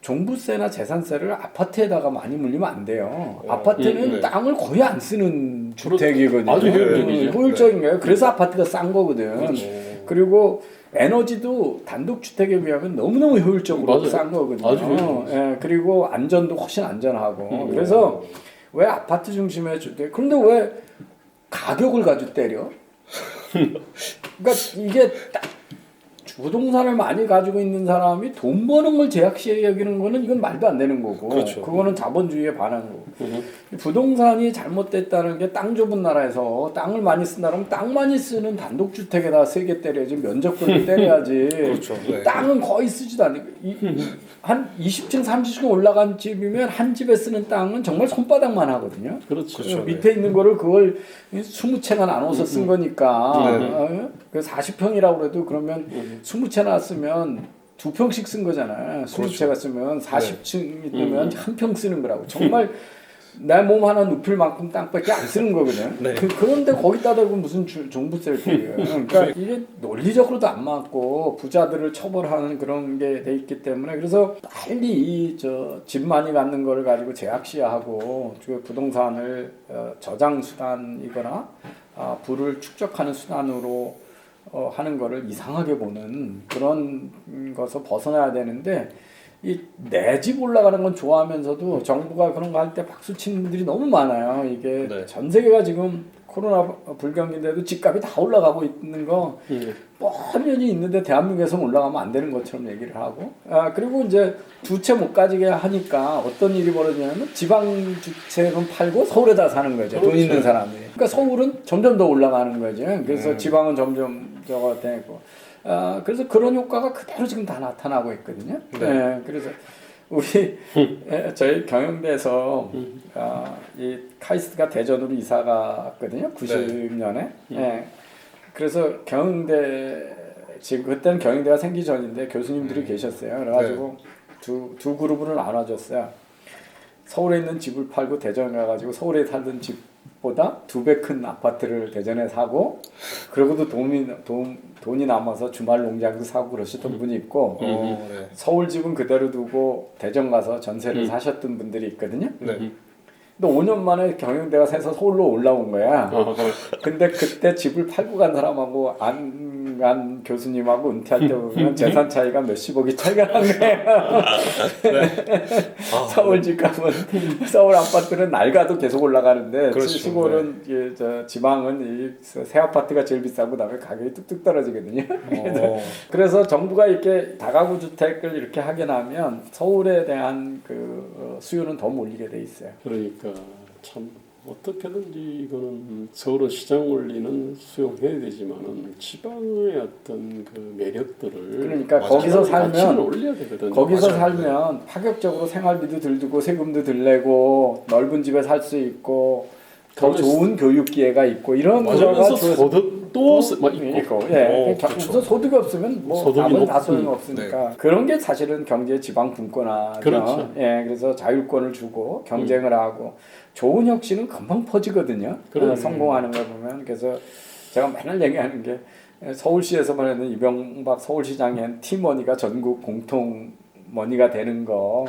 종부세나 재산세를 아파트에다가 많이 물리면 안 돼요. 아파트는 네. 땅을 거의 안 쓰는 주택이거든요. 아주 효율적이죠. 효율적인 거예요. 그래서 아파트가 싼 거거든. 그리고 에너지도 단독주택에 비하면 너무너무 효율적으로 맞아요. 싼 거거든요. 아주 효율적이죠. 예, 그리고 안전도 훨씬 안전하고. 그래서 왜 아파트 중심의 주택? 그런데 왜 가격을 가지고 때려? 그러니까 이게 딱 부동산을 많이 가지고 있는 사람이 돈 버는 걸 제약시에 여기는 거는 이건 말도 안 되는 거고 그렇죠. 그거는 자본주의에 반하는 거고 부동산이 잘못됐다는 게 땅 좁은 나라에서 땅을 많이 쓴다 그러면 땅 많이 쓰는 단독주택에다 세게 때려야지 면적별로 때려야지 그렇죠. 네. 땅은 거의 쓰지도 않는 한 20층 30층 올라간 집이면 한 집에 쓰는 땅은 정말 손바닥만 하거든요. 그렇죠. 그렇죠. 밑에 있는 거를 그걸 20채나 나눠서 쓴 거니까 그 40평이라고 그래도 그러면 20채나 쓰면 2평씩 쓴 거잖아요. 20채가 쓰면 40층이 되면 한 평 쓰는 거라고. 정말 내 몸 하나 눕힐 만큼 땅밖에 안 쓰는 거거든요. 네. 그런데 거기다 대고 무슨 종부세를 때려요. 그러니까 이게 논리적으로도 안 맞고 부자들을 처벌하는 그런 게 돼 있기 때문에 그래서 빨리 집 많이 갖는 거를 가지고 제약시하고 부동산을 저장 수단이거나 부를 축적하는 수단으로 하는 거를 이상하게 보는 그런 것을 벗어나야 되는데 이 내 집 올라가는 건 좋아하면서도 정부가 그런 거 할 때 박수 치는 분들이 너무 많아요. 이게 네. 전 세계가 지금 코로나 불경기인데도 집값이 다 올라가고 있는 거 뻔연히 있는데 대한민국에서 올라가면 안 되는 것처럼 얘기를 하고 그리고 이제 두 채 못 가지게 하니까 어떤 일이 벌어지냐면 지방 주택은 팔고 서울에다 사는 거죠. 돈 있는 사람이. 그러니까 서울은 점점 더 올라가는 거죠. 그래서 지방은 점점 저거 되고 그래서 그런 효과가 그대로 지금 다 나타나고 있거든요. 네. 그래서 우리 저희 경영대에서 이 카이스트가 대전으로 이사 갔거든요. 90년에. 네. 그래서 경영대 지금 그때는 경영대가 생기 전인데 교수님들이 계셨어요. 그래가지고 두 그룹으로 나눠줬어요. 서울에 있는 집을 팔고 대전에 가가지고 서울에 살던 집보다 2배 큰 아파트를 대전에 사고, 그러고도 돈이 남아서 주말 농장도 사고 그러셨던 분이 있고, 네. 서울 집은 그대로 두고 대전 가서 전세를 사셨던 분들이 있거든요. 네. 근데 5년 만에 경영대가 새서 서울로 올라온 거야. 근데 그때 집을 팔고 간 사람하고 안 간 교수님하고 은퇴할 때 보면 재산 차이가 몇십억이 차이가 난 거예요. 서울 집값은 서울 아파트는 낡아도 계속 올라가는데 그렇죠. 시골은 이게 저 지방은 이 새 아파트가 제일 비싸고 그다음에 가격이 뚝뚝 떨어지거든요. 그래서 정부가 이렇게 다가구 주택을 이렇게 하게 나면 서울에 대한 그 수요는 더 몰리게 돼 있어요. 그러니까 참 어떻게든지 이거는 서울은 시장 원리는 수용해야 되지만은 지방의 어떤 그 매력들을 그러니까 맞아요. 거기서 가치를 살면 올려야 되거든요. 거기서 맞아요. 살면 파격적으로 생활비도 들 주고 세금도 들 내고 넓은 집에 살 수 있고 더 그러면서- 좋은 교육 기회가 있고 이런 구조가 그러면서 주어져- 소득도 막 있고 있고, 예. 그렇죠. 우선 소득이 없으면 뭐 소득이 아무리 다 높- 소용 없으니까 그런 게 사실은 경제 지방 분권화죠. 그렇죠. 예, 그래서 자율권을 주고 경쟁을 하고 좋은 혁신은 금방 퍼지거든요. 그러네. 성공하는 거 보면. 그래서 제가 맨날 얘기하는 게 서울시에서만 해도 이명박 서울시장이 한 티머니가 전국 공통 머니가 되는 거.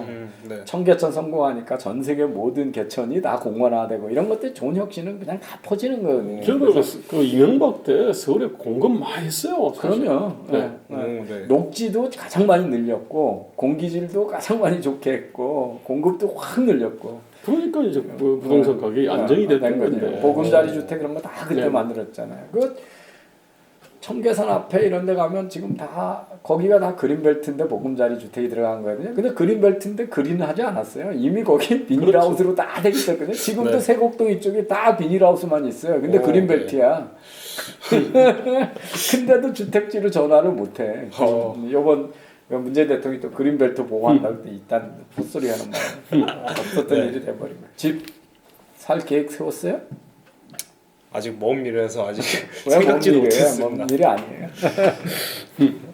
네. 청계천 성공하니까 전 세계 모든 개천이 다 공원화되고 이런 것들 좋은 혁신은 그냥 다 퍼지는 거거든요. 저는 그 이명박 때 서울에 공급 많이 했어요. 사실. 그럼요. 네. 네. 녹지도 가장 많이 늘렸고 공기질도 가장 많이 좋게 했고 공급도 확 늘렸고 그러니까 이제 뭐 부동산 가격이 안정이 됐던 건데. 보금자리 주택 이런 거 다 그때 네. 만들었잖아요. 그 청계산 앞에 이런 데 가면 지금 다 거기가 다 그린벨트인데 보금자리 주택이 들어간 거거든요. 근데 그린벨트인데 그린은 하지 않았어요. 이미 거기 비닐하우스로 다 되어 있었거든요. 지금도 네. 세곡동 이쪽에 다 비닐하우스만 있어요. 근데 그린벨트야. 근데도 주택지로 전화를 못해. 요번 문재인 대통령이 또 그린벨트 보호한다고 때 일단 헛소리 하는 말 없었던 일이 돼버린 거예요. 집 살 계획 세웠어요? 아직 먼 미래에서 아직 왜 먼 생각지도 미래예요? 못했습니다. 먼 미래 아니에요.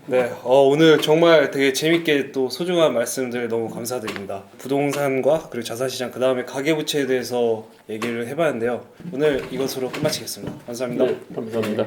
네, 오늘 정말 되게 재밌게 또 소중한 말씀들 너무 감사드립니다. 부동산과 그리고 자산시장 그 다음에 가계부채에 대해서 얘기를 해봤는데요. 오늘 이것으로 끝마치겠습니다. 감사합니다. 네, 감사합니다.